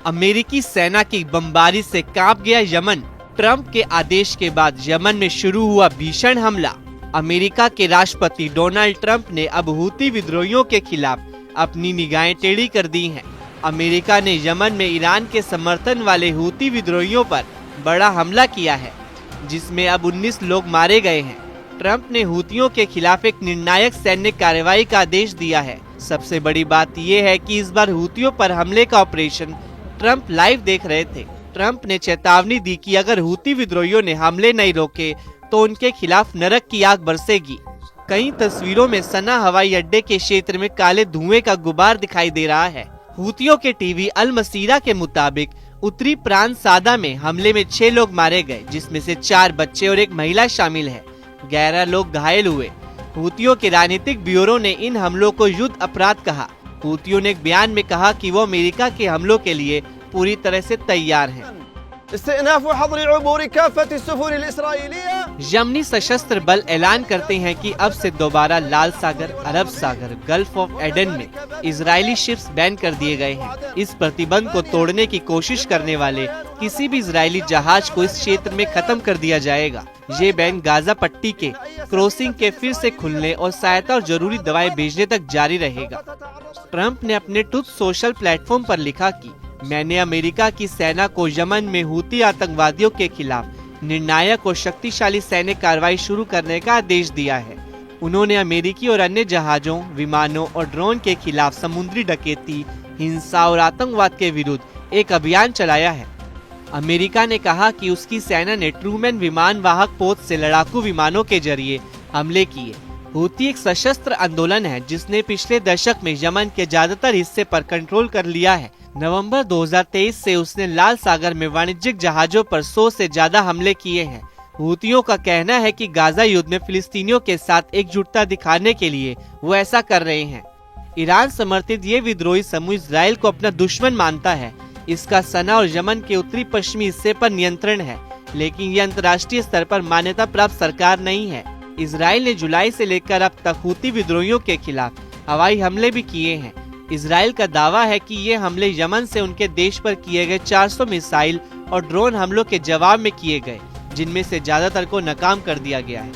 अमेरिकी सेना की बमबारी से कांप गया यमन। ट्रंप के आदेश के बाद यमन में शुरू हुआ भीषण हमला। अमेरिका के राष्ट्रपति डोनाल्ड ट्रंप ने अब हूती विद्रोहियों के खिलाफ अपनी निगाहें टेढ़ी कर दी हैं। अमेरिका ने यमन में ईरान के समर्थन वाले हूती विद्रोहियों पर बड़ा हमला किया है, जिसमें अब 19 लोग मारे गए हैं। ट्रंप ने हूतियों के खिलाफ एक निर्णायक सैन्य कार्रवाई का आदेश दिया है। सबसे बड़ी बात यह है कि इस बार हूतियों पर हमले का ऑपरेशन ट्रंप लाइव देख रहे थे। ट्रंप ने चेतावनी दी कि अगर हूती विद्रोहियों ने हमले नहीं रोके तो उनके खिलाफ नरक की आग बरसेगी। कई तस्वीरों में सना हवाई अड्डे के क्षेत्र में काले धुएं का गुबार दिखाई दे रहा है। हूतियों के टीवी अल मसीरा के मुताबिक उत्तरी प्रांत सादा में हमले में 6 लोग मारे गए, जिसमें से 4 बच्चे और एक महिला शामिल है। 11 लोग घायल हुए। हूतियों के राजनीतिक ब्यूरो ने इन हमलों को युद्ध अपराध कहा। हूतियों ने एक बयान में कहा कि वो अमेरिका के हमलों के लिए पूरी तरह से तैयार हैं। यमनी सशस्त्र बल ऐलान करते हैं कि अब से दोबारा लाल सागर, अरब सागर, गल्फ ऑफ एडन में इजरायली शिप्स बैन कर दिए गए हैं। इस प्रतिबंध को तोड़ने की कोशिश करने वाले किसी भी इजरायली जहाज को इस क्षेत्र में खत्म कर दिया जाएगा। ये बैन गाजा पट्टी के क्रॉसिंग के फिर से खुलने और सहायता और जरूरी दवाएं भेजने तक जारी रहेगा। ट्रंप ने अपने ट्रुथ सोशल प्लेटफॉर्म पर लिखा कि मैंने अमेरिका की सेना को यमन में हूती आतंकवादियों के खिलाफ निर्णायक और शक्तिशाली सैन्य कार्रवाई शुरू करने का आदेश दिया है। उन्होंने अमेरिकी और अन्य जहाजों, विमानों और ड्रोन के खिलाफ समुद्री डकैती, हिंसा और आतंकवाद के विरुद्ध एक अभियान चलाया है। अमेरिका ने कहा कि उसकी सेना ने ट्रूमैन विमान वाहक पोत से लड़ाकू विमानों के जरिए हमले किए। हूती एक सशस्त्र आंदोलन है जिसने पिछले दशक में यमन के ज्यादातर हिस्से पर कंट्रोल कर लिया है। नवंबर 2023 से उसने लाल सागर में वाणिज्यिक जहाजों पर 100 से ज्यादा हमले किए हैं। हूतियों का कहना है कि गाजा युद्ध में फिलिस्तीनियों के साथ एकजुटता दिखाने के लिए वो ऐसा कर रहे हैं। ईरान समर्थित ये विद्रोही समूह इजराइल को अपना दुश्मन मानता है। इसका सना और यमन के उत्तरी पश्चिमी हिस्से पर नियंत्रण है, लेकिन ये अंतर्राष्ट्रीय स्तर पर मान्यता प्राप्त सरकार नहीं है। इजराइल ने जुलाई से लेकर अब तक हूती विद्रोहियों के खिलाफ हवाई हमले भी किए हैं। इजराइल का दावा है कि ये हमले यमन से उनके देश पर किए गए 400 मिसाइल और ड्रोन हमलों के जवाब में किए गए, जिनमें से ज्यादातर को नाकाम कर दिया गया है।